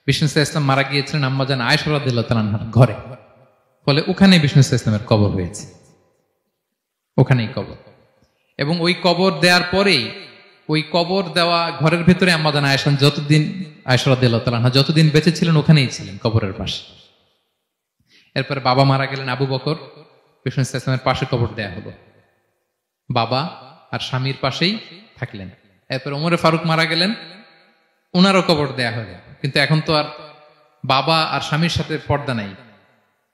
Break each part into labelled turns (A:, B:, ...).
A: বিষ্ণু ইসলাম মারা গিয়েছিলেন আম্মাজান আয়েশা রাদিয়াল্লাহু তাআলা আনহার ঘরে, ফলে ওখানে বিষ্ণু ইসলামের কবর হয়েছে, ওখানেই কবর। এবং ওই কবর দেওয়ার পরেই ওই কবর দেওয়া ঘরের ভেতরে আম্মাজান আয়েশা রাদিয়াল্লাহু তাআলা আনহা যতদিন বেঁচে ছিলেন ওখানেই ছিলেন, কবরের পাশে। এরপরে বাবা মারা গেলেন আবু বকর, বিষ্ণু ইসলামের পাশে কবর দেয়া হলো, বাবা আর স্বামীর পাশেই থাকলেন। এরপর ওমরে ফারুক মারা গেলেন, ওনারও কবর দেয়া হলো। কিন্তু এখন তো আর বাবা আর স্বামীর সাথে পর্দা নাই,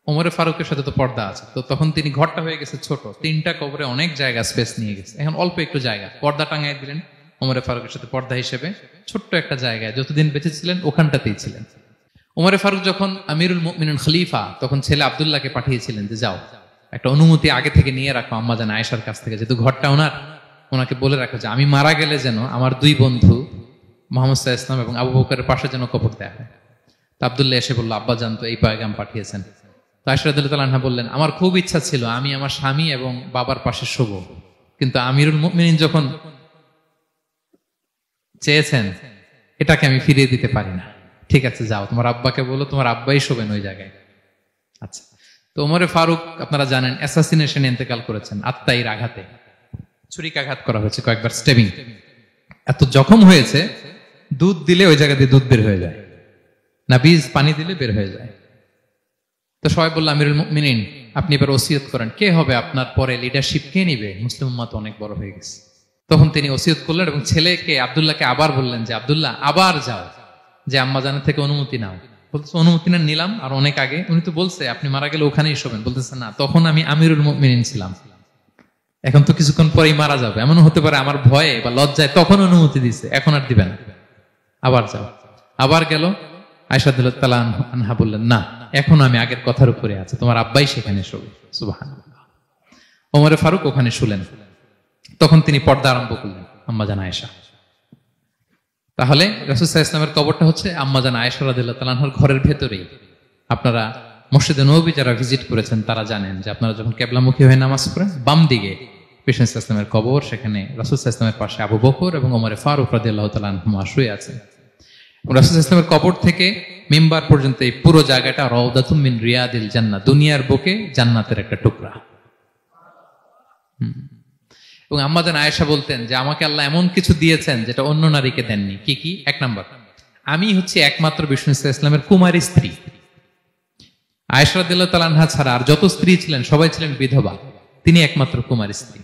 A: ওমরে ফারুকের সাথে তো পর্দা আছে। তো তখন তিনি ঘরটা হয়ে গেছে ছোট, 3টা কবরে অনেক জায়গা স্পেস নিয়ে গেছে। এখন অল্প একটু জায়গা পর্দা টাঙাই দিলেন ওমরে ফারুকের সাথে পর্দা হিসেবে, ছোট্ট একটা জায়গায় যতদিন বেঁচে ছিলেন ওখানটাতেই ছিলেন। ওমরে ফারুক যখন আমিরুল মুমিনিন খলিফা, তখন ছেলে আব্দুল্লাহকে পাঠিয়েছিলেন যে যাও একটা অনুমতি আগে থেকে নিয়ে রাখো আম্মাজান আয়েশার কাছ থেকে, যেহেতু ঘরটা ওনার, ওনাকে বলে রাখো যে আমি মারা গেলে যেন আমার 2 বন্ধু মুহাম্মদ সাল্লাল্লাহু আলাইহি ওয়াসাল্লাম এবং আবু বকরের পাশে যেন কবর দেয়া হয়। তো আব্দুল্লাহ এসে বলল, আব্বা জান তো এই পয়গাম পাঠিয়েছেন। তো আয়েশা রাদিয়াল্লাহু তাআলা আনহা বললেন, আমার খুব ইচ্ছা ছিল আমি আমার স্বামী এবং বাবার পাশে শোবো, কিন্তু আমিরুল মুমিনিন যখন চেয়েছেন এটাকে আমি ফিরিয়ে দিতে পারি না। ঠিক আছে যাও, তোমার আব্বাকে বলো তোমার আব্বাই শোবেন ওই জায়গায়। আচ্ছা। তো ওমরে ফারুক আপনারা জানেন অ্যাসাসিনেশনে ইন্তেকাল করেছেন, আত্মাইর আঘাতে ছুরিকাঘাত করা হয়েছে, কয়েকবার স্টেবিং। এত জখম হয়েছে, দুধ দিলে ওই জায়গা দিয়ে দুধ বের হয়ে যায় না, বীজ পানি দিলে বের হয়ে যায়। তো সবাই বলল, আমিরুল মুমিনিন আপনি এবার ওসিয়ত করেন, কে হবে আপনার পরে লিডারশিপ, কে নিবে? মুসলিম উম্মাত অনেক বড় হয়ে গেছে। তখন তিনি ওসিয়ত করলেন এবং ছেলেকে আব্দুল্লাহকে আবার বললেন যে আব্দুল্লাহ আবার যাও, যে আম্মা জানের থেকে অনুমতি নাও। বলতেছে অনুমতি না নিলাম আর অনেক আগে, উনি তো বলছে আপনি মারা গেলে ওখানেই শোবেন। বলতেছে না, তখন আমি আমিরুল মুমিনিন ছিলাম, এখন তো কিছুক্ষণ পরেই মারা যাবে, এমন হতে পারে আমার ভয়ে বা লজ্জায় তখন অনুমতি দিছে, এখন আর দিবেন, আবার যাও। আবার গেল। আয়েশা রাদিয়াল্লাহু তাআলা আনহা বললেন, না এখন আমি আগের কথার উপরে আছি, তোমার আব্বাই সেখানে শোবে। সুবহানাল্লাহ। ওমরে ফারুক ওখানে শুলেন। তখন তিনি পর্দা আরম্ভ করলেন আম্মাজান আয়েশা। তাহলে রাসূল সাল্লাল্লাহু আলাইহি ওয়াসাল্লামের কবরটা হচ্ছে আম্মাজান আয়েশা রাদিয়াল্লাহু তাআলা আনহার ঘরের ভেতরেই। আপনারা মসজিদে নববী যারা ভিজিট করেছেন তারা জানেন যে আপনারা যখন কিবলামুখী হয়ে নামাজ পড়েন, বাম দিকে বিষ্ণু ইসলামের কবর, সেখানে রাসূল সাল্লাল্লাহু আলাইহি ওয়াসাল্লামের পাশে আবু বকর এবং ওমরে ফারুক রাদিয়াল্লাহু তাআলা আনহুমা শুয়ে আছেন। রাসূল সাল্লাল্লাহু আলাইহি ওয়াসাল্লামের কবর থেকে মিম্বার পর্যন্ত এই পুরো জায়গাটা রাউদাতুম মিন রিয়াদিল জান্নাহ, দুনিয়ার বুকে জান্নাতের একটা টুকরা। এবং আম্মাজান আয়েশা বলতেন যে আমাকে আল্লাহ এমন কিছু দিয়েছেন যেটা অন্য নারীকে দেননি। কি কি? 1 নাম্বার, আমি হচ্ছে একমাত্র বিষ্ণু ইসলামের কুমারী স্ত্রী। আয়েশা রাদিয়াল্লাহু তাআলা আনহা ছাড়া আর যত স্ত্রী ছিলেন সবাই ছিলেন বিধবা, তিনি একমাত্র কুমারী স্ত্রী।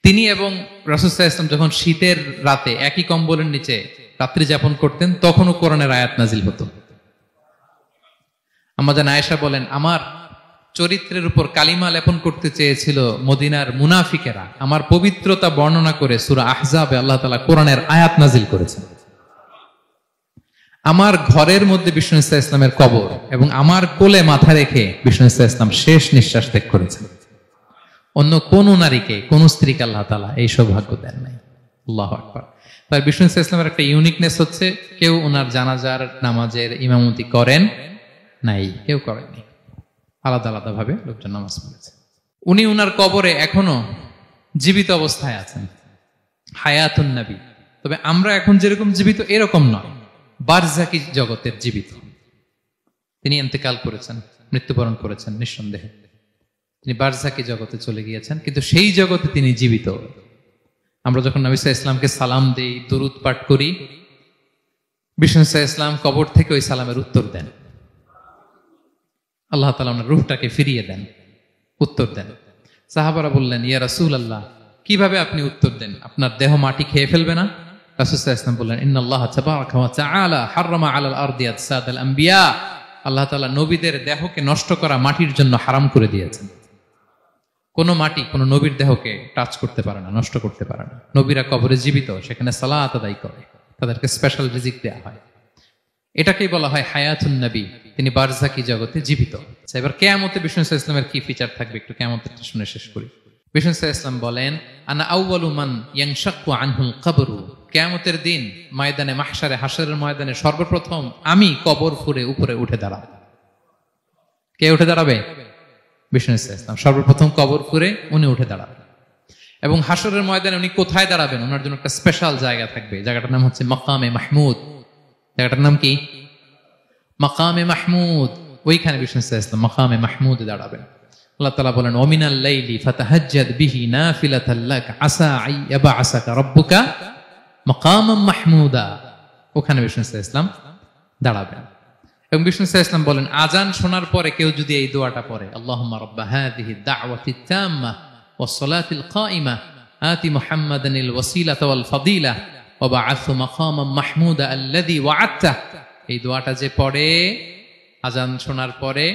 A: তিনি এবং রাসূল সাল্লাল্লাহু আলাইহি ওয়াসাল্লাম যখন শীতের রাতে একই কম্বলের নিচে রাত্রি যাপন করতেন, তখনও কোরআনের আয়াত নাজিল হতো। আম্মাজান আয়েশা বলেন, আমার চরিত্রের উপর কালিমা লেপন করতে চেয়েছিল মদিনার মুনাফিকেরা, আমার পবিত্রতা বর্ণনা করে সূরা আহজাবে আল্লাহ তাআলা কোরআনের আয়াত নাজিল করেছেন। আমার ঘরের মধ্যে বিষ্ণু ইসলামের কবর এবং আমার কোলে মাথা রেখে বিষ্ণু ইসলাম শেষ নিঃশ্বাস ত্যাগ করেছেন। অন্য কোন নারীকে, কোন স্ত্রীকে আল্লাহ তাআলা এই সৌভাগ্য দেন নাই। আল্লাহু আকবার। তাই বিষ্ণু ইসলামের একটা ইউনিকনেস হচ্ছে, কেউ ওনার জানাজার নামাজের ইমামতি করেন নাই, কেউ করেননি, আলাদা আলাদা ভাবে লোকজন নামাজ পড়েছে। উনি ওনার কবরে এখনো জীবিত অবস্থায় আছেন, হায়াতুন নবী। তবে আমরা এখন যেরকম জীবিত এরকম নয়, বারজাকি জগতের জীবিত। তিনি ইন্তেকাল করেছেন, মৃত্যুবরণ করেছেন, নিঃসন্দেহে তিনি বারজাকি জগতে চলে গিয়েছেন, কিন্তু সেই জগতে তিনি জীবিত। আমরা যখন নবী সাল্লাল্লাহু আলাইহি ওয়াসাল্লামকে সালাম দেই, দুরূদ পাঠ করি, বিষ্ণু সাল্লাল্লাহু আলাইহি ওয়াসাল্লাম কবর থেকে ওই সালামের উত্তর দেন। আল্লাহ তাআলা ওনার রূহটাকে ফিরিয়ে দেন, উত্তর দেন। সাহাবারা বললেন, ইয়া রাসূলুল্লাহ, কিভাবে আপনি উত্তর দেন? আপনার দেহ মাটি খেয়ে ফেলবে না? রাসূল সাল্লাল্লাহু আলাইহি ওয়াসাল্লাম বললেন, ইন্নাল্লাহা তাবারাকা ওয়া তাআলা হাররামা আলাল আরদি আজসাদাল আম্বিয়া। আল্লাহ তাআলা নবীদের দেহকে নষ্ট করা মাটির জন্য হারাম করে দিয়েছেন। কোন মাটি কোন নবীর দেহকে টাচ করতে পারে না, নষ্ট করতে পারে না। নবীরা কবরে জীবিত, সেখানে সালাত আদায় করে, তাদেরকে স্পেশাল রিজিক দেয়া হয়। এটাকেই বলা হয় হায়াতুন নবী, তিনি বারজাকি জগতে জীবিত। এবার কিয়ামতে বিষ্ণু সাল্লাল্লাহু আলাইহি ওয়াসাল্লামের কি ফিচার থাকবে একটু কিয়ামতেরটা শুনে শেষ করি। বিষ্ণু সাল্লাল্লাহু আলাইহি ওয়াসাল্লাম বলেন, আনা আউয়ালু মান ইয়ানশাক্কু আনহুল কবরু। কিয়ামতের দিন ময়দানে মাহশারে, হাশরের ময়দানে সর্বপ্রথম আমি কবর ফুঁড়ে উপরে উঠে দাঁড়াবো। কে উঠে দাঁড়াবে? বিষ্ণু সাল্লাল্লাহু আলাইহি ওয়াসাল্লাম সর্বপ্রথম কবর ফুঁড়ে উনি উঠে দাঁড়াবেন। এবং হাশরের ময়দানে উনি কোথায় দাঁড়াবেন? ওনার জন্য একটা স্পেশাল জায়গা থাকবে, জায়গাটার নাম হচ্ছে মাকামে মাহমুদ। জায়গাটার নাম কি? মাকামে মাহমুদ, ওইখানে বিষ্ণু সাল্লাল্লাহু আলাইহি ওয়াসাল্লাম মাকামে মাহমুদে দাঁড়াবেন। আল্লাহ তাআলা বলেন ওয়ামিনাল লাইলি ফাতাহাজ্জাদ বিহি নাফিলাতাল লাক আসা আইয়াবআসাকা রাব্বুকা মাকামান মাহমুদা। ওখানে বিষ্ণু সাল্লাল্লাহু আলাইহি ওয়াসাল্লাম দাঁড়াবেন। এবং বিষ্ণু সাল্লাল্লাহু আলাইহি ওয়াসাল্লাম বলেন আজান শোনার পরে কেউ যদি এই দোয়াটা পড়ে, আল্লাহুম্মা রাব্বা হাযিহি দাওয়াতিত তাম্মা ওয়াস সালাতিল কাইমা আতি মুহাম্মাদানিল ওয়াসিলাতা ওয়াল ফাদিলা ওয়া বা'আথহু মাকামান মাহমুদা আল্লাযী ওয়া'আদতা। এই দোয়াটা যে পড়ে আজান শোনার পরে,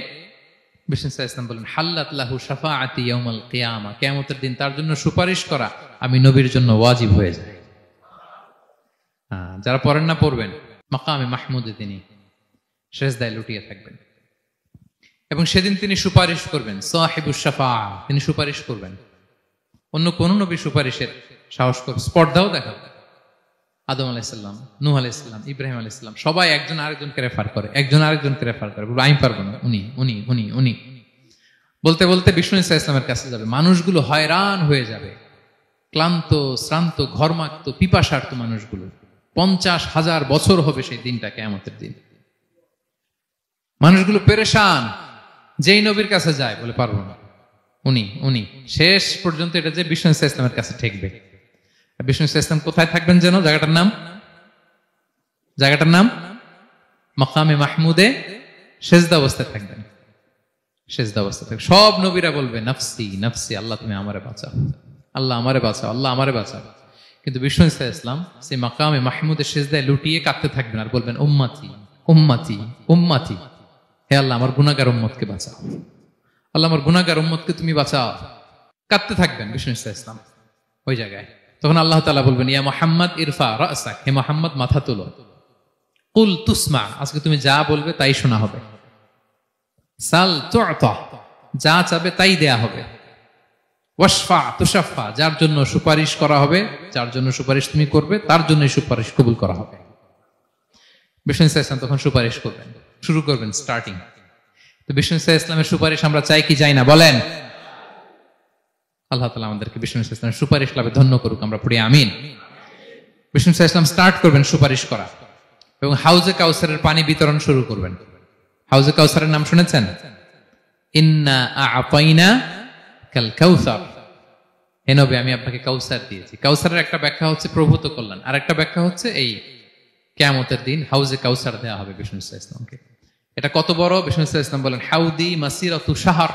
A: বিষ্ণু সাল্লাল্লাহু আলাইহি ওয়াসাল্লাম বলেন হাল্লাত লাহু শাফাআতি ইয়াউমাল কিয়ামা, কিয়ামতের দিন তার জন্য সুপারিশ করা আমি নবীর জন্য ওয়াজিব হয়ে যায়। যারা পড়েন না পড়বেন, মাকামে মাহমুদে তিনি সেজদায় লুটিয়ে থাকবেন এবং সেদিন তিনি সুপারিশ করবেন। সাহিবুশ শাফাআ, তিনি সুপারিশ করবেন। অন্য কোন নবী সুপারিশের সাহস করবে, স্পর্ধাও দেখাবে। আদম আলাইহিস সালাম, নূহ আলাইহিস সালাম, ইব্রাহিম আলাইহিস সালাম সবাই একজন আরেকজনকে রেফার করে, একজন আরেকজনকে রেফার করে, আমি পারবো না, উনি উনি উনি উনি বলতে বলতে বিষ্ণু সাল্লাল্লাহু আলাইহি ওয়াসাল্লামের কাছে যাবে। মানুষগুলো হয়রান হয়ে যাবে, ক্লান্ত শ্রান্ত ঘর্মাক্ত পিপাসার্ত মানুষগুলো। 50,000 বছর হবে সেই দিনটা, কিয়ামতের দিন। মানুষগুলো পেরেশান, যেই নবীর কাছে যায় বলে পারবো না, উনি উনি শেষ পর্যন্ত এটা যে বিষ্ণু সাল্লাল্লাহু আলাইহি ওয়াসাল্লামের কাছে ঠেকবে। বিষ্ণু সাল্লাল্লাহু আলাইহি ওয়াসাল্লাম কোথায় থাকবেন যেন, জায়গাটার নাম মাকামে মাহমুদে সেজদা অবস্থায় থাকবেন। সেজদা অবস্থায় থাকবেন। সব নবীরা বলবে নাফসি নাফসি, আল্লাহ তুমি আমারে বাঁচাও, আল্লাহ আমারে বাঁচাও, আল্লাহ আমারে বাঁচাও। কিন্তু বিষ্ণু সাল্লাল্লাহু আলাইহি ওয়াসাল্লাম সেই মাকামে মাহমুদে সেজদায় লুটিয়ে কাঁদতে থাকবেন আর বলবেন উম্মতি উম্মতি উম্মতি, হে আল্লাহ আমার গুনাহগার উম্মতকে বাঁচাও, আল্লাহ আমার গুনাহগার উম্মতকে তুমি বাঁচাও। কাঁদতে থাকবেন বিষ্ণু সাল্লাল্লাহু আলাইহি ওয়াসাল্লাম ওই জায়গায়। তখন আল্লাহ তাআলা বলবেন ইয়া মুহাম্মদ ইরফা রাসাক, হে মুহাম্মদ মাথা তোলো। কুল তুসমা, আজকে তুমি যা বলবে তাই শোনা হবে। সাল তু'তা, যা চাবে তাই দেয়া হবে। ওয়াশফা তুশাফা, যার জন্য সুপারিশ করা হবে, যার জন্য সুপারিশ তুমি করবে তার জন্যই সুপারিশ কবুল করা হবে। বিষ্ণু সাল্লাল্লাহু আলাইহি ওয়াসাল্লাম তখন সুপারিশ করবেন, শুরু করবেন, স্টার্টিং। তো বিষ্ণু সাল্লাল্লাহু আলাইহি ওয়াসাল্লামের সুপারিশ আমরা চাই কি চাই না বলেন? আল্লাহ তাআলা আমাদেরকে বিষ্ণু সাল্লাল্লাহু আলাইহি ওয়াসাল্লামের সুপারিশ লাভে ধন্য করুক, আমরা পড়ি আমিন। বিষ্ণু সাল্লাল্লাহু আলাইহি ওয়াসাল্লাম স্টার্ট করবেন সুপারিশ করা এবং হাউজে কাউসারের পানি বিতরণ শুরু করবেন। হাউজে কাউসারের নাম শুনেছেন? ইন্না আ'তাইনা কাল কাউসার, হে নবী আমি আপনাকে কাউসার দিয়েছি। কাউসারের একটা ব্যাখ্যা হচ্ছে প্রভূত কল্যাণ, আর একটা ব্যাখ্যা হচ্ছে এই কিয়ামতের দিন হাউজে কাউসার দেওয়া হবে বিষ্ণু সাল্লাল্লাহু আলাইহি ওয়াসাল্লামকে। এটা কত বড়? বিষ্ণু সাল্লাল্লাহু আলাইহি ওয়াসাল্লাম বলেন হাউদি মাসিরাতু শাহর,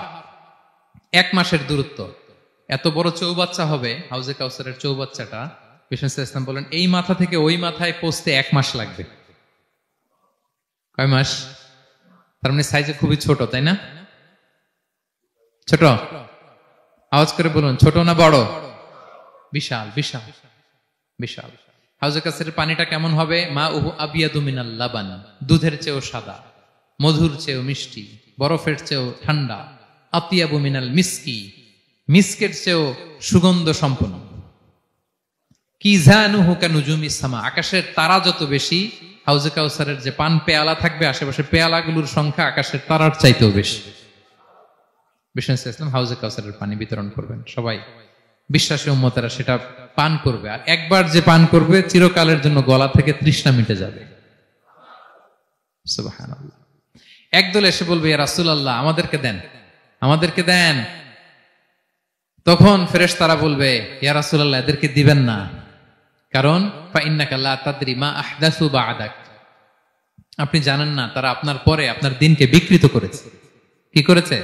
A: 1 মাসের দূরত্ব। এত বড় চৌবাচ্চা হবে হাউজে কাউসারের চৌবাচ্চাটা। বিষ্ণু সাল্লাল্লাহু আলাইহি ওয়াসাল্লাম বলেন এই মাথা থেকে ওই মাথায় পৌঁছতে 1 মাস লাগবে। কয় মাস? তার মানে সাইজে খুবই ছোট, তাই না? ছোট? আওয়াজ করে বলুন, ছোট না বড়? বিশাল বিশাল বিশাল। হাউজে কাউসারের পানিটা কেমন হবে? মা উহু আবিয়াদু মিনাল লাবান, দুধের চেয়েও সাদা, মধুর চেয়েও মিষ্টি, বরফের চেয়েও ঠান্ডা। আতিয়াবু মিনাল মিসকি, মিসকের চেয়েও সুগন্ধ সম্পন্ন। কি জানুহু কানুজুমিস সামা, আকাশের তারা যত বেশি, হাউজে কাউসারের যে পান পেয়ালা থাকবে আশেপাশে পেয়ালাগুলোর সংখ্যা আকাশের তারার চাইতেও বেশি। বিষ্ণু সাল্লাল্লাহু আলাইহি ওয়াসাল্লাম হাউজে কাউসারের পানি বিতরণ করবেন, সবাই বিশ্বাসী উম্মতেরা সেটা পান করবে। আর একবার যে পান করবে চিরকালের জন্য গলা থেকে তৃষ্ণা মিটে যাবে। সুবহানাল্লাহ। একদল এসে বলবে ইয়া রাসূলুল্লাহ আমাদেরকে দেন, আমাদেরকে দেন। তখন ফেরেশতারা বলবে ইয়া রাসূলুল্লাহ এদেরকে দিবেন না, কারণ ফা ইন্নাকা লা তাদরি মা আহদাসু বা'দাক, আপনি জানেন না তারা আপনার পরে আপনার দিনকে বিকৃত করেছে। কি করেছে?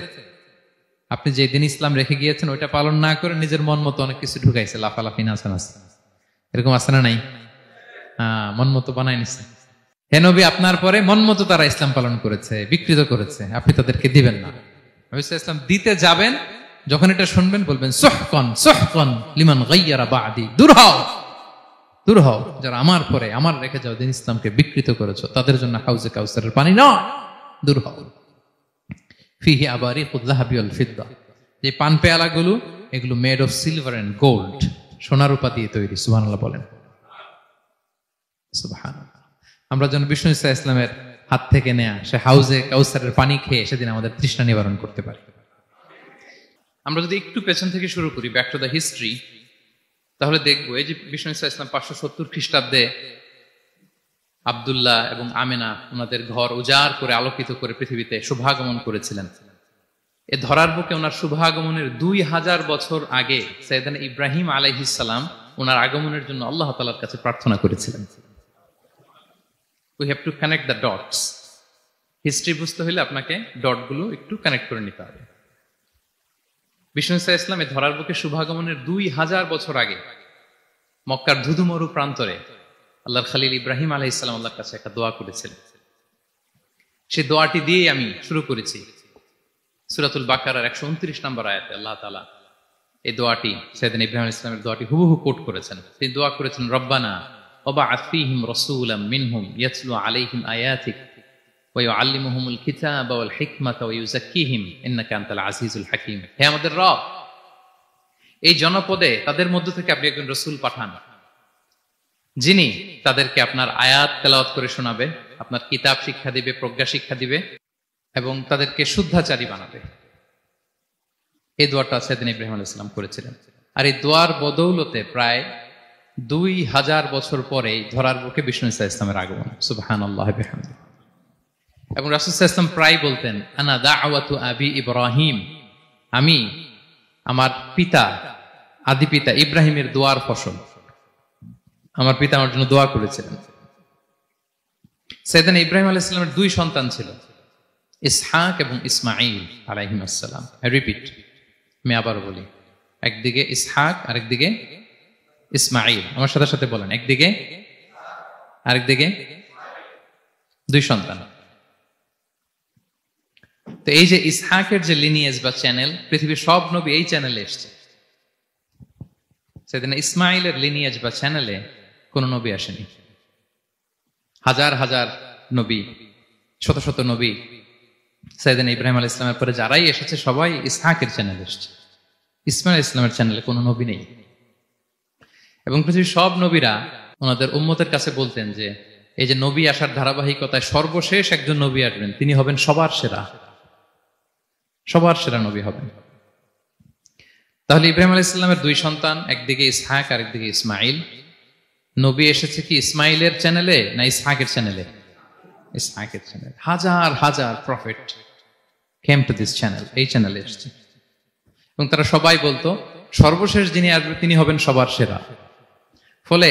A: আপনি যে দিন ইসলাম রেখে গিয়েছেন ওইটা পালন না করে নিজের মন মতো অনেক কিছু ঢুকাইছে, লাফালাফি নাচানাচি, এরকম আছে না নাই? মন মতো বানাই নিছে। হে নবী আপনার পরে মন মতো তারা ইসলাম পালন করেছে, বিকৃত করেছে, আপনি তাদেরকে দিবেন না। নবী সাল্লাল্লাহু আলাইহি ওয়াসাল্লাম দিতে যাবেন, যখন এটা শুনবেন বলবেন সুহকান সুহকান লিমান গায়্যারা বা'দি, দূর হও দূর হও, যারা আমার পরে আমার রেখে যাও দিন ইসলামকে বিকৃত করেছো তাদের জন্য হাউজে কাউসারের পানি নয়, দূর হও। ফিহি আবারিকুল যাহাবি ওয়াল ফিদ্দা, যে পান পেয়ালাগুলো এগুলো made of silver and gold, সোনা রূপা দিয়ে তৈরি। সুবহানাল্লাহ বলেন। সুবহানাল্লাহ। আমরা যেন বিষ্ণু সাল্লাল্লাহু আলাইহি ওয়াসাল্লামের হাত থেকে নেয়া সে হাউজে কাউসারের পানি খেয়ে সেদিন আমাদের তৃষ্ণা নিবারণ করতে পারি। আমরা যদি একটু পেছন থেকে শুরু করি, ব্যাক টু দ্য হিস্ট্রি, তাহলে দেখবো এই যে বিষ্ণু সাল্লাল্লাহু আলাইহি ওয়াসাল্লাম 570 খ্রিস্টাব্দে আব্দুল্লাহ এবং আমেনা ওনাদের ঘর উজাড় করে আলোকিত করে পৃথিবীতে শুভাগমন করেছিলেন। এ ধরার বুকে ওনার শুভাগমনের 2000 বছর আগে সাইয়েদনা ইব্রাহিম আলাইহিস সালাম ওনার আগমনের জন্য আল্লাহ তাআলার কাছে প্রার্থনা করেছিলেন। We have to connect the dots. History বুঝতে হলে আপনাকে ডটগুলো একটু কানেক্ট করে নিতে হবে। বিষ্ণু ইসা ইসলাম এ ধরার বুকে শুভাগমনের 2000 বছর আগে মক্কার ধুধুমরু প্রান্তরে আল্লাহর খলিল ইব্রাহিম আলাইহিস সালাম আল্লাহর কাছে একটা দোয়া করেছিলেন। সেই দোয়াটি দিয়েই আমি শুরু করেছি। সূরাতুল বাকারার 129 নম্বর আয়াতে আল্লাহ তাআলা এই দোয়াটি সাইয়েদনা ইব্রাহিম আলাইহিস সালামের দোয়াটি হুবহু কোট করেছেন। তিনি দোয়া করেছেন, রব্বানা ওয়াবআথ ফীহিম রাসূলাম মিনহুম ইয়াতলু আলাইহিম আয়াতিক ওয়া ইউআল্লিমুহুমুল কিতাবা ওয়াল হিকমাতা ওয়া ইউযাক্কিহিম ইন্নাকা আনতাল আজিজুল হাকীম। হে আমাদের রব, এই জনপদে তাদের মধ্য থেকে আপনি একজন রাসূল পাঠান, যিনি তাদেরকে আপনার আয়াত তেলাওয়াত করে শোনাবে, আপনার কিতাব শিক্ষা দিবে, প্রজ্ঞা শিক্ষা দিবে এবং তাদেরকে শুদ্ধাচারী বানাবে। এই দোয়াটা সাইয়েদনা ইব্রাহিম আলাইহিস সালাম করেছিলেন। আর এই দোয়ার বদৌলতে প্রায় 2000 বছর পরে ধরার বুকে বিষ্ণু ইসা ইসলামের আগমন। সুবহানাল্লাহি ওয়া বিহামদিহি। এবং রাসূল সাল্লাল্লাহু আলাইহি ওয়াসাল্লাম প্রায় বলতেন, আনা দাওয়াতু আবি ইব্রাহিম, আমি আমার পিতা আদি পিতা ইব্রাহিমের দোয়ার ফসল। আমার পিতা আমার জন্য দোয়া করেছিলেন। সাইয়েদনা ইব্রাহিম আলাইহিস সালামের 2 সন্তান ছিল, ইসহাক এবং ইসমাঈল আলাইহিস সালাম। আই রিপিট, আমি আবার বলি, একদিকে ইসহাক আরেকদিকে ইসমাঈল। আমার সাথে সাথে বলেন, একদিকে আরেকদিকে 2 সন্তান। তো এই যে ইসহাকের যে লিনিয়েজ বা চ্যানেল, পৃথিবীর সব নবী এই চ্যানেলে এসেছে। সাইয়েদনা ইসমাঈলের লিনিয়েজ বা চ্যানেলে কোন নবী আসেনি। হাজার হাজার নবী, শত শত নবী সাইয়েদনা ইব্রাহিম আলাইহিস সালামের পরে যারাই এসেছে সবাই ইসহাকের চ্যানেলে এসেছে। ইসমাঈল ইসলামের চ্যানেলে কোনো নবী নেই। এবং পৃথিবীর সব নবীরা ওনাদের উম্মতের কাছে বলতেন যে এই যে নবী আসার ধারাবাহিকতায় সর্বশেষ একজন নবী আসবেন, তিনি হবেন সবার সেরা, সবার সেরা নবী হবেন। তাহলে ইব্রাহিম আলাইহিস সালামের 2 সন্তান, একদিকে ইসহাক আরেকদিকে ইসমাঈল। নবী এসেছে কি ইসমাঈলের চ্যানেলে না ইসহাকের চ্যানেলে? ইসহাকের চ্যানেলে। হাজার হাজার prophet came to this channel, এই চ্যানেলে এসেছে। এবং তারা সবাই বলতো সর্বশেষ যিনি আসবে তিনি হবেন সবার সেরা। ফলে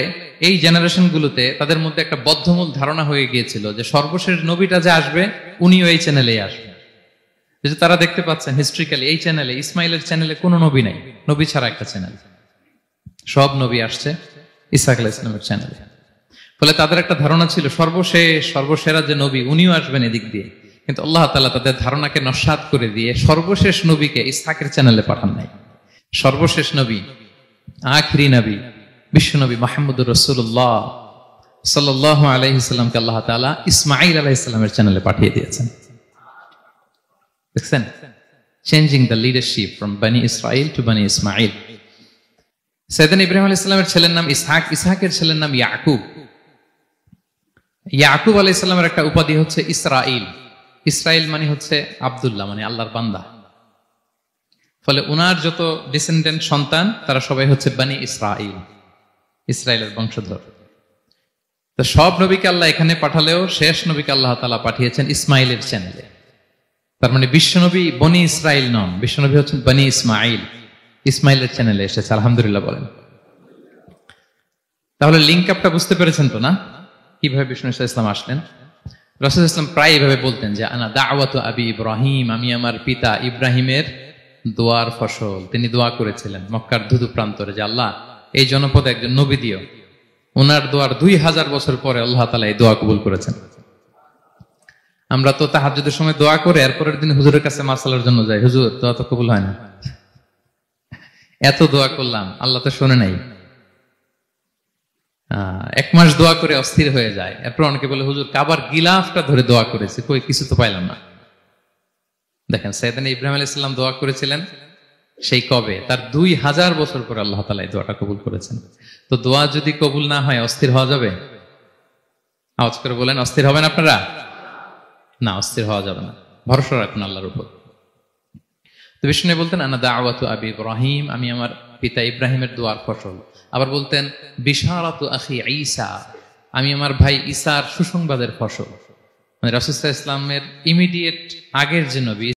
A: এই জেনারেশন গুলোতে তাদের মধ্যে একটা বদ্ধমূল ধারণা হয়ে গিয়েছিল যে সর্বশেষ নবীটা যে আসবে উনিও এই চ্যানেলেই আসবে। যে তারা দেখতে পাচ্ছেন হিস্ট্রিক্যালি এই চ্যানেলে, ইসমাইলের চ্যানেলে কোনো নবী নাই, নবী ছাড়া একটা চ্যানেল। সব নবী আসছে ইসহাক আলাইহিস সালামের চ্যানেলে। ফলে তাদের একটা ধারণা ছিল সর্বশেষ সর্বসেরা যে নবী উনিও আসবেন এদিক দিয়ে। কিন্তু আল্লাহ তাআলা তাদের ধারণাকে নস্যাৎ করে দিয়ে সর্বশেষ নবীকে ইসহাকের চ্যানেলে পাঠান নাই। সর্বশেষ নবী, আখিরি নবী, বিশ্বনবী মুহাম্মদুর রাসূলুল্লাহ সাল্লাল্লাহু আলাইহি সাল্লামকে আল্লাহ তাআলা ইসমাঈল আলাইহিস সালামের চ্যানেলে পাঠিয়ে দিয়েছেন। দেখছেন, চেঞ্জিং দ্য লিডারশিপ ফ্রম বনি ইসরাইল টু বনি ইসমাঈল। সাইয়েদনা ইব্রাহিম আলাইহিস সালামের ছেলের নাম ইসহাক, ইসহাকের ছেলের নাম ইয়াকুব। ইয়াকুব আলাইহিস সালামের একটা উপাধি হচ্ছে ইসরাইল। ইসরাইল মানে হচ্ছে আব্দুল্লাহ, মানে আল্লাহর বান্দা। ফলে উনার যত ডিসেন্ডেন্ট সন্তান তারা সবাই হচ্ছে বনি ইসরাইল, ইসরায়েলের বংশধর। তো সব নবীকে আল্লাহ এখানে পাঠালেও শেষ নবীকে আল্লাহ তাআলা পাঠিয়েছেন ইসমাইলের চ্যানেলে। তার মানে বিশ্বনবী বনি ইসরাইল নন, বিশ্বনবী হচ্ছেন বনি ইসমাইল, ইসমাইলের চ্যানেলে এসেছে। আলহামদুলিল্লাহ বলেন। তাহলে লিঙ্ক আপটা বুঝতে পেরেছেন তো না, কিভাবে বিষ্ণু ইসলাম আসলেন? রাসূল ইসলাম প্রায় এভাবে বলতেন যে আনা দাওয়াতু আবি ইব্রাহিম, আমি আমার পিতা ইব্রাহিমের দোয়ার ফসল। তিনি দোয়া করেছিলেন মক্কার ধুধু প্রান্তরে যে আল্লাহ এই জনপদে একজন নবী দিও। ওনার দোয়ার 2000 বছর পরে আল্লাহ তাআলা এই দোয়া কবুল করেছেন। আমরা তো তাহাজ্জুদের সময় দোয়া করে এরপরের দিন হুজুরের কাছে মাসালার জন্য যাই, হুজুর দোয়া তো কবুল হয় না। এত দোয়া করলাম আল্লাহ তো শুনে নাই। 1 মাস দোয়া করে অস্থির হয়ে যায়। এরপর অনেকে বলে হুজুর কাবার গিলাফটা ধরে দোয়া করেছে, কই কিছু তো পাইলাম না। দেখেন সাইয়েদনা ইব্রাহিম আলাইহিস সালাম দোয়া করেছিলেন সেই কবে, তার 2000 বছর পরে আল্লাহ তাআলা এই দোয়াটা কবুল করেছেন। তো দোয়া যদি কবুল না হয় অস্থির হওয়া যাবে? আওয়াজ করে বলেন, অস্থির হবেন আপনারা? না, অস্থির হওয়া যাবে না, ভরসা রাখুন আল্লাহর উপর। তো বিষ্ণু বলতেন আনা দাওয়াতু আবি ইব্রাহিম, আমি আমার পিতা ইব্রাহিমের দোয়ার ফসল। আবার বলতেন বিশারাতু আখি ঈসা, আমি আমার ভাই ঈসার সুসংবাদের ফসল। মানে রাসূল সাল্লাল্লাহু আলাইহি ওয়াসাল্লামের ইমিডিয়েট আগের যে নবী